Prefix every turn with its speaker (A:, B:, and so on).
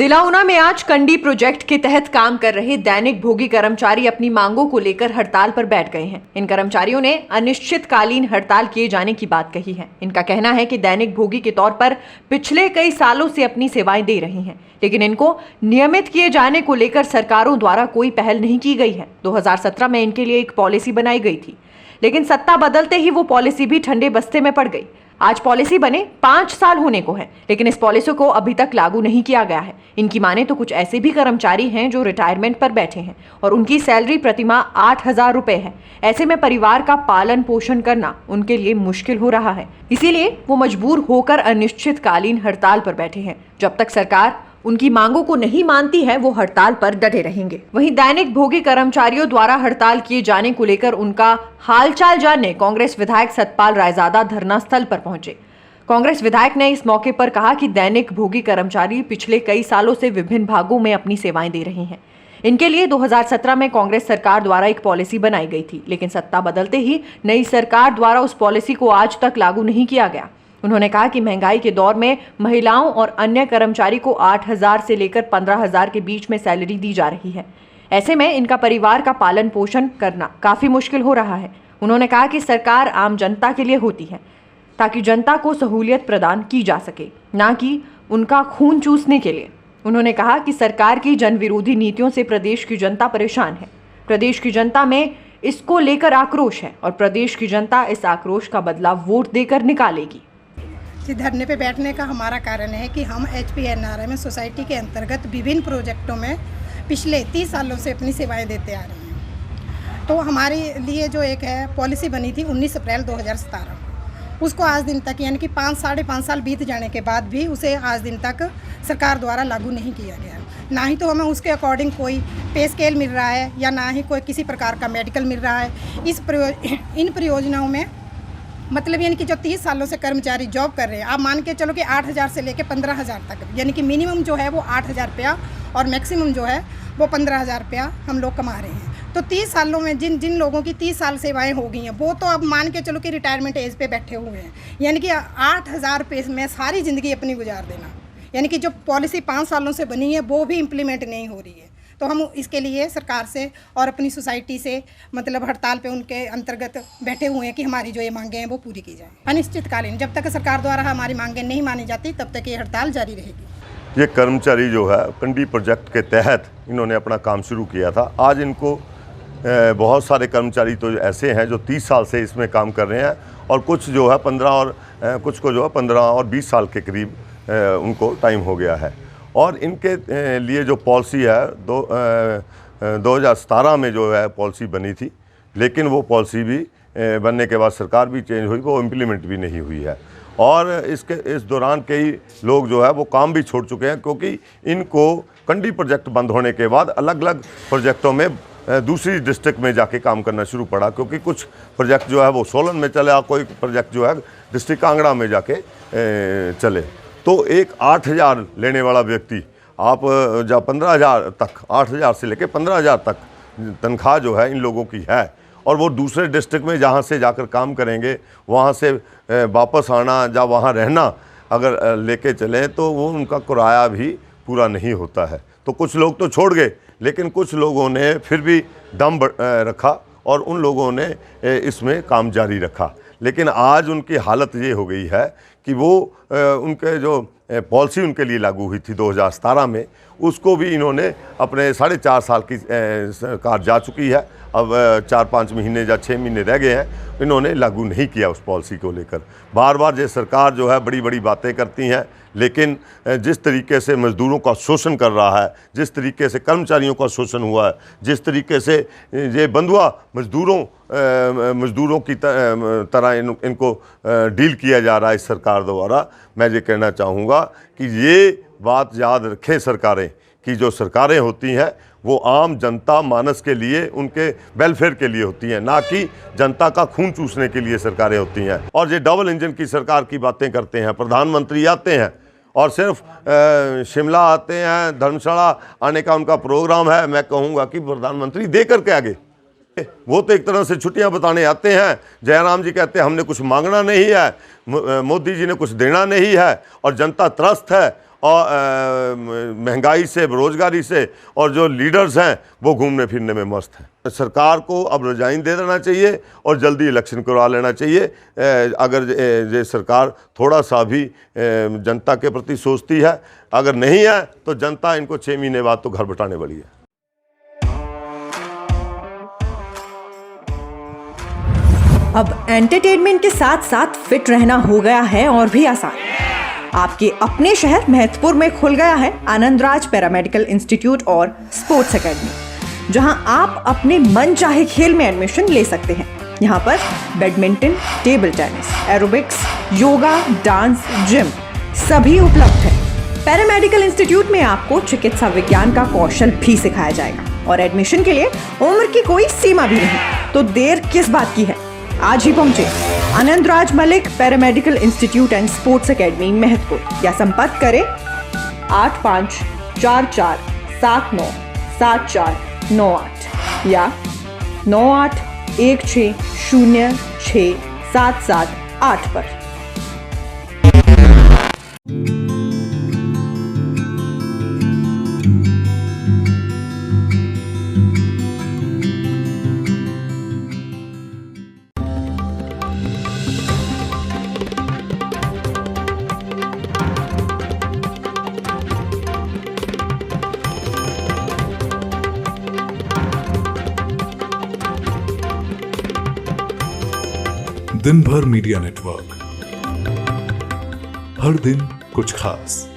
A: जिला ऊना में आज कंडी प्रोजेक्ट के तहत काम कर रहे दैनिक भोगी कर्मचारी अपनी मांगों को लेकर हड़ताल पर बैठ गए हैं। इन कर्मचारियों ने अनिश्चितकालीन हड़ताल किए जाने की बात कही है। इनका कहना है कि दैनिक भोगी के तौर पर पिछले कई सालों से अपनी सेवाएं दे रहे हैं, लेकिन इनको नियमित किए जाने को लेकर सरकारों द्वारा कोई पहल नहीं की गई है। 2017 में इनके लिए एक पॉलिसी बनाई गई थी, लेकिन सत्ता बदलते ही वो पॉलिसी भी ठंडे बस्ते में पड़ गई। आज पॉलिसी बने 5 साल होने को है, लेकिन इस पॉलिसी को अभी तक लागू नहीं किया गया है। इनकी माने तो कुछ ऐसे भी कर्मचारी हैं जो रिटायरमेंट पर बैठे हैं और उनकी सैलरी प्रतिमाह 8,000 रुपए है। ऐसे में परिवार का पालन पोषण करना उनके लिए मुश्किल हो रहा है, इसीलिए वो मजबूर होकर अनिश्चितकालीन हड़ताल पर बैठे हैं। जब तक सरकार उनकी मांगों को नहीं मानती है, वो हड़ताल पर डटे रहेंगे। वहीं दैनिक भोगी कर्मचारियों द्वारा हड़ताल किए जाने को लेकर उनका हालचाल जानने कांग्रेस विधायक सतपाल रायजादा धरना स्थल पर पहुंचे। कांग्रेस विधायक ने इस मौके पर कहा कि दैनिक भोगी कर्मचारी पिछले कई सालों से विभिन्न भागों में अपनी सेवाएं दे रहे हैं। इनके लिए 2017 में कांग्रेस सरकार द्वारा एक पॉलिसी बनाई गई थी, लेकिन सत्ता बदलते ही नई सरकार द्वारा उस पॉलिसी को आज तक लागू नहीं किया गया। उन्होंने कहा कि महंगाई के दौर में महिलाओं और अन्य कर्मचारी को 8,000 से लेकर 15,000 के बीच में सैलरी दी जा रही है। ऐसे में इनका परिवार का पालन पोषण करना काफ़ी मुश्किल हो रहा है। उन्होंने कहा कि सरकार आम जनता के लिए होती है, ताकि जनता को सहूलियत प्रदान की जा सके, ना कि उनका खून चूसने के लिए। उन्होंने कहा कि सरकार की जन विरोधी नीतियों से प्रदेश की जनता परेशान है। प्रदेश की जनता में इसको लेकर आक्रोश है और प्रदेश की जनता इस आक्रोश का बदला वोट देकर निकालेगी।
B: धरने पे बैठने का हमारा कारण है कि हम HPNRM सोसाइटी के अंतर्गत विभिन्न प्रोजेक्टों में पिछले 30 सालों से अपनी सेवाएं देते आ रहे हैं। तो हमारे लिए जो एक है पॉलिसी बनी थी 19 अप्रैल 2017, उसको आज दिन तक यानी कि 5-5.5 साल बीत जाने के बाद भी उसे आज दिन तक सरकार द्वारा लागू नहीं किया गया। ना ही तो हमें उसके अकॉर्डिंग कोई पे स्केल मिल रहा है या ना ही कोई किसी प्रकार का मेडिकल मिल रहा है। इन परियोजनाओं में मतलब यानी कि जो 30 सालों से कर्मचारी जॉब कर रहे हैं, आप मान के चलो कि 8,000 से लेकर 15,000 तक, यानी कि मिनिमम जो है वो 8,000 रुपया और मैक्सिमम जो है वो 15,000 रुपया हम लोग कमा रहे हैं। तो 30 सालों में जिन लोगों की 30 साल सेवाएं हो गई हैं, वो तो अब मान के चलो कि रिटायरमेंट एज पे बैठे हुए हैं, यानी कि 8,000 रुपये में सारी ज़िंदगी अपनी गुजार देना, यानी कि जो पॉलिसी 5 सालों से बनी है वो भी इम्प्लीमेंट नहीं हो रही है। तो हम इसके लिए सरकार से और अपनी सोसाइटी से मतलब हड़ताल पे उनके अंतर्गत बैठे हुए हैं कि हमारी जो ये मांगें हैं वो पूरी की जाए अनिश्चितकालीन। जब तक सरकार द्वारा हमारी मांगें नहीं मानी जाती तब तक ये हड़ताल जारी रहेगी।
C: ये कर्मचारी जो है कंडी प्रोजेक्ट के तहत इन्होंने अपना काम शुरू किया था। आज इनको बहुत सारे कर्मचारी तो ऐसे हैं जो 30 साल से इसमें काम कर रहे हैं और कुछ जो है 15 और कुछ को जो है 15 और 20 साल के करीब उनको टाइम हो गया है। और इनके लिए जो पॉलिसी है 2017 में जो है पॉलिसी बनी थी, लेकिन वो पॉलिसी भी बनने के बाद सरकार भी चेंज हुई, वो इम्प्लीमेंट भी नहीं हुई है। और इस दौरान कई लोग जो है वो काम भी छोड़ चुके हैं, क्योंकि इनको कंडी प्रोजेक्ट बंद होने के बाद अलग अलग प्रोजेक्टों में दूसरी डिस्ट्रिक्ट में जाके काम करना शुरू पड़ा, क्योंकि कुछ प्रोजेक्ट जो है वो सोलन में चले, कोई प्रोजेक्ट जो है डिस्ट्रिक्ट कांगड़ा में जाके चले। तो एक 8,000 लेने वाला व्यक्ति आप जब 15,000 तक, 8,000 से लेकर 15,000 तक तनख्वाह जो है इन लोगों की है, और वो दूसरे डिस्ट्रिक्ट में जहाँ से जाकर काम करेंगे वहाँ से वापस आना या वहाँ रहना अगर लेके चलें तो वो उनका किराया भी पूरा नहीं होता है। तो कुछ लोग तो छोड़ गए, लेकिन कुछ लोगों ने फिर भी दम रखा और उन लोगों ने इसमें काम जारी रखा। लेकिन आज उनकी हालत ये हो गई है कि वो उनके जो पॉलिसी उनके लिए लागू हुई थी 2017 में, उसको भी इन्होंने अपने 4.5 साल की सरकार जा चुकी है, अब 4-5 महीने या 6 महीने रह गए हैं, इन्होंने लागू नहीं किया उस पॉलिसी को लेकर। बार बार ये सरकार जो है बड़ी बड़ी बातें करती हैं, लेकिन जिस तरीके से मज़दूरों का शोषण कर रहा है, जिस तरीके से कर्मचारियों का शोषण हुआ है, जिस तरीके से ये बंधुआ मज़दूरों की तरह इनको डील किया जा रहा है इस सरकार द्वारा, मैं ये कहना चाहूँगा कि ये बात याद रखें सरकारें कि जो सरकारें होती हैं वो आम जनता मानस के लिए, उनके वेलफेयर के लिए होती हैं, ना कि जनता का खून चूसने के लिए सरकारें होती हैं। और ये डबल इंजन की सरकार की बातें करते हैं। प्रधानमंत्री आते हैं और सिर्फ शिमला आते हैं, धर्मशाला आने का उनका प्रोग्राम है। मैं कहूँगा कि प्रधानमंत्री दे करके आगे, वो तो एक तरह से छुट्टियां बताने आते हैं। जयराम जी कहते हैं हमने कुछ मांगना नहीं है, मोदी जी ने कुछ देना नहीं है, और जनता त्रस्त है और महंगाई से, बेरोजगारी से, और जो लीडर्स हैं वो घूमने फिरने में मस्त हैं। सरकार को अब रिजाइन दे देना चाहिए और जल्दी इलेक्शन करवा लेना चाहिए। अगर ये सरकार थोड़ा सा भी जनता के प्रति सोचती है, अगर नहीं है तो जनता इनको 6 महीने बाद तो घर बटाने वाली है।
A: अब एंटरटेनमेंट के साथ साथ फिट रहना हो गया है और भी आसान। आपके अपने शहर महतपुर में खुल गया है आनंदराज पैरामेडिकल इंस्टीट्यूट और स्पोर्ट्स एकेडमी, जहां आप अपने मन चाहे खेल में एडमिशन ले सकते हैं। यहां पर badminton, table tennis, aerobics, yoga, dance, gym सभी उपलब्ध है। पैरामेडिकल इंस्टीट्यूट में आपको चिकित्सा विज्ञान का कौशल भी सिखाया जाएगा और एडमिशन के लिए उम्र की कोई सीमा भी नहीं। तो देर किस बात की है, आज ही पहुंचे Anandraj Malik paramedical institute and sports academy Mahatpur, या संपर्क करें 8544797498 या 9816067778 पर।
D: दिन भर मीडिया नेटवर्क, हर दिन कुछ खास।